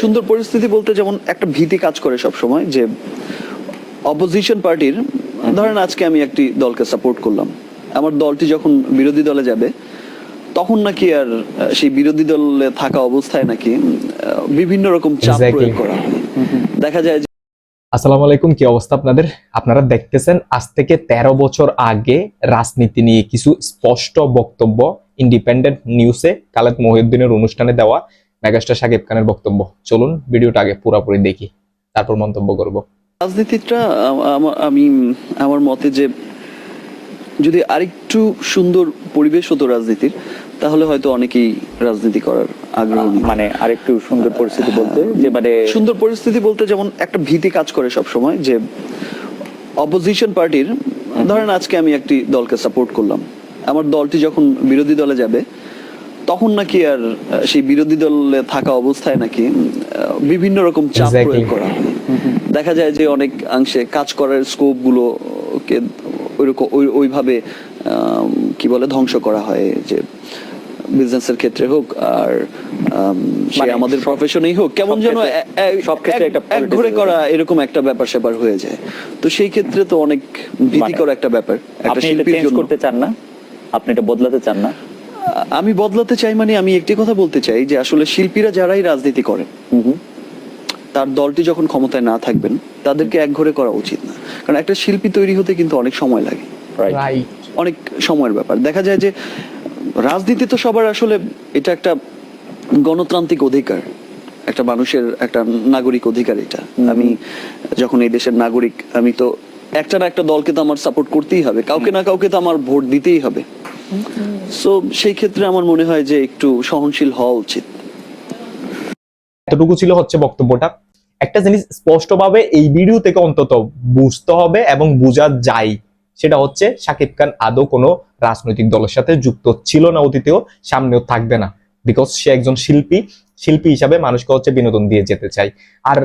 সুন্দর পরিস্থিতি বলতে যেমন একটা ভীতি কাজ করে সব সময় যে অপোজিশন পার্টির, ধরেন আজকে আমি একটি দলকে সাপোর্ট করলাম, আমার দলটি যখন বিরোধী দলে যাবে তখন নাকি আর সেই বিরোধী দলে থাকা অবস্থায় নাকি বিভিন্ন রকম চাপ প্রয়োগ করা হয়। দেখা যায় যে আসসালামু আলাইকুম, কি অবস্থা আপনাদের? আপনারা দেখতেছেন আজ থেকে 13 বছর আগে রাজনীতি নিয়ে কিছু স্পষ্ট বক্তব্য ইন্ডিপেন্ডেন্ট নিউজে খালেদ মহিউদ্দিনের অনুষ্ঠানে দেওয়া মেগাস্টার শাকিব খানের বক্তব্য। চলুন ভিডিওটা আগে পুরোপুরি দেখি, তারপর মন্তব্য করব। রাজনীতিটা আমি আমার মতে যে যদি আরেকটু সুন্দর পরিবেশ হতো রাজনীতির, তাহলে হয়তো অনেকেই রাজনীতি করার আগ্রহ নিত। মানে আরেকটু সুন্দর পরিস্থিতি বলতে যে মানে সুন্দর পরিস্থিতি বলতে যেমন একটা ভীতি কাজ করে সব সময় যে অপোজিশন পার্টির, ধরেন আজকে আমি একটি দলকে সাপোর্ট করলাম, আমার দলটি যখন বিরোধী দলে যাবে তখন নাকি আর সেই বিরোধী দলে থাকা অবস্থায় নাকি বিভিন্ন রকম চাপ প্রয়োগ করা হয়। দেখা যায় যে অনেক অংশে কাজ করার স্কোপ গুলোকে ওইভাবে কি বলে ধ্বংস করা হয়, যে বিজনেসের ক্ষেত্রে হোক আর সে আমাদের প্রফেশনেই হোক, কেমন যেন সব ক্ষেত্রে একটা এক ঘরে করা এরকম একটা ব্যাপার স্যাপার হয়ে যায়। তো সেই ক্ষেত্রে তো অনেক ভীতিকর একটা ব্যাপার একটা আপনি এটা শিল্পীর চেঞ্জ জন্য। করতে চান না, আপনি এটা বদলাতে চান না? আমি বদলাতে চাই, মানে আমি একটি কথা বলতে চাই যে আসলে শিল্পীরা যারাই রাজনীতি করেন, তার দলটি যখন ক্ষমতায় না থাকবেন তাদেরকে এক ঘরে করা উচিত না। কারণ একটা শিল্পী তৈরি হতে কিন্তু অনেক সময় লাগে, রাইট, অনেক সময়ের ব্যাপার। দেখা যায় যে রাজনীতি তো সবার আসলে এটা একটা গণতান্ত্রিক অধিকার, একটা মানুষের একটা নাগরিক অধিকার। এটা আমি যখন এই দেশের নাগরিক, আমি তো একটা না একটা দলকে তো আমার সাপোর্ট করতেই হবে, কাউকে না কাউকে তো আমার ভোট দিতেই হবে। সো সেই ক্ষেত্রে আমার মনে হয় যে একটু সহনশীল হওয়া উচিত। এতটুকু ছিল হচ্ছে বক্তব্যটা। একটা জিনিস স্পষ্টভাবে এই ভিডিও থেকে অন্তত বুঝতে হবে এবং বোঝা যায়, সেটা হচ্ছে শাকিব খান আদৌ কোনো রাজনৈতিক দলের সাথে যুক্ত ছিল না অতীতেও, সামনেও থাকবে না। বিকজ সে একজন শিল্পী হিসাবে মানুষকে হচ্ছে বিনোদন দিয়ে যেতে চায়। আর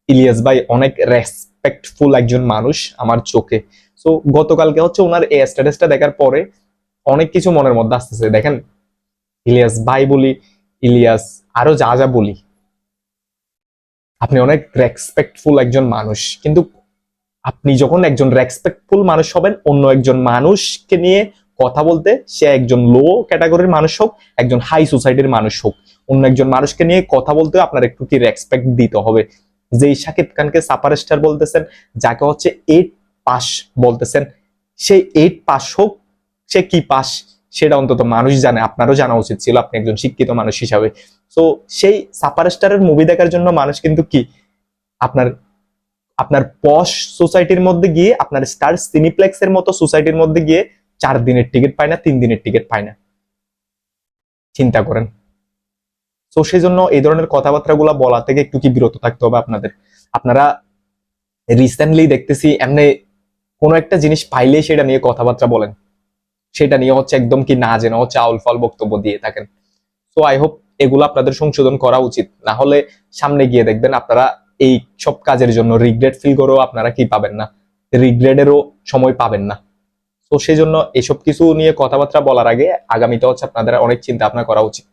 ইলিয়াস ভাই অনেক রেসপেক্টফুল একজন মানুষ আমার চোখে। সো গতকালকে হচ্ছে ওনার এই স্ট্যাটাসটা দেখার পরে অনেক কিছু মনের মধ্যে আসতেছে। দেখেন, ইলিয়াস ভাই বলি, ইলিয়াস আরো যা যা বলি, আপনি অনেক রেসপেক্টফুল একজন মানুষ, কিন্তু আপনি যখন একজন রেসপেক্টফুল মানুষ হবেন, অন্য একজন মানুষকে নিয়ে কথা বলতে, সে একজন লো ক্যাটাগরির মানুষ হোক, একজন হাই সোসাইটির মানুষ হোক, অন্য একজন মানুষকে নিয়ে কথা বলতে আপনার একটু কি রেসপেক্ট দিতে হবে। যেই শাকিব খানকে সুপারস্টার বলতেছেন, যাকে হচ্ছে 8 পাস বলতেছেন, সেই 8 পাস হোক, সে কি পাস সেটা অন্তত মানুষ জানে, আপনারও জানা উচিত ছিল, আপনি একজন শিক্ষিত মানুষ হিসাবে। তো সেই সুপারস্টারের মুভি দেখার জন্য মানুষ কিন্তু কি আপনার আপনার পশ সোসাইটির মধ্যে গিয়ে, আপনার স্টার সিনিপ্লেক্সের মতো সোসাইটির মধ্যে গিয়ে 4 দিনের টিকিট পায় না, 3 দিনের টিকিট পায় না। চিন্তা করেন। তো সেই জন্য এই ধরনের কথাবার্তা গুলা বলা থেকে একটু কি বিরত থাকতে হবে আপনাদের। আপনারা রিসেন্টলি দেখতেছি এমনি কোনো একটা জিনিস পাইলেই সেটা নিয়ে কথাবার্তা বলেন, সেটা নিয়ে হচ্ছে একদম কি না জেনে হচ্ছে আউল ফাল বক্তব্য দিয়ে থাকেন। সো আই হোপ এগুলো আপনাদের সংশোধন করা উচিত, না হলে সামনে গিয়ে দেখবেন আপনারা এই সব কাজের জন্য রিগ্রেট ফিল করেও আপনারা কি পাবেন না, রিগ্রেটেরও সময় পাবেন না। তো সেই জন্য এসব কিছু নিয়ে কথাবার্তা বলার আগে আগামীতে হচ্ছে আপনাদের অনেক চিন্তা ভাবনা করা উচিত।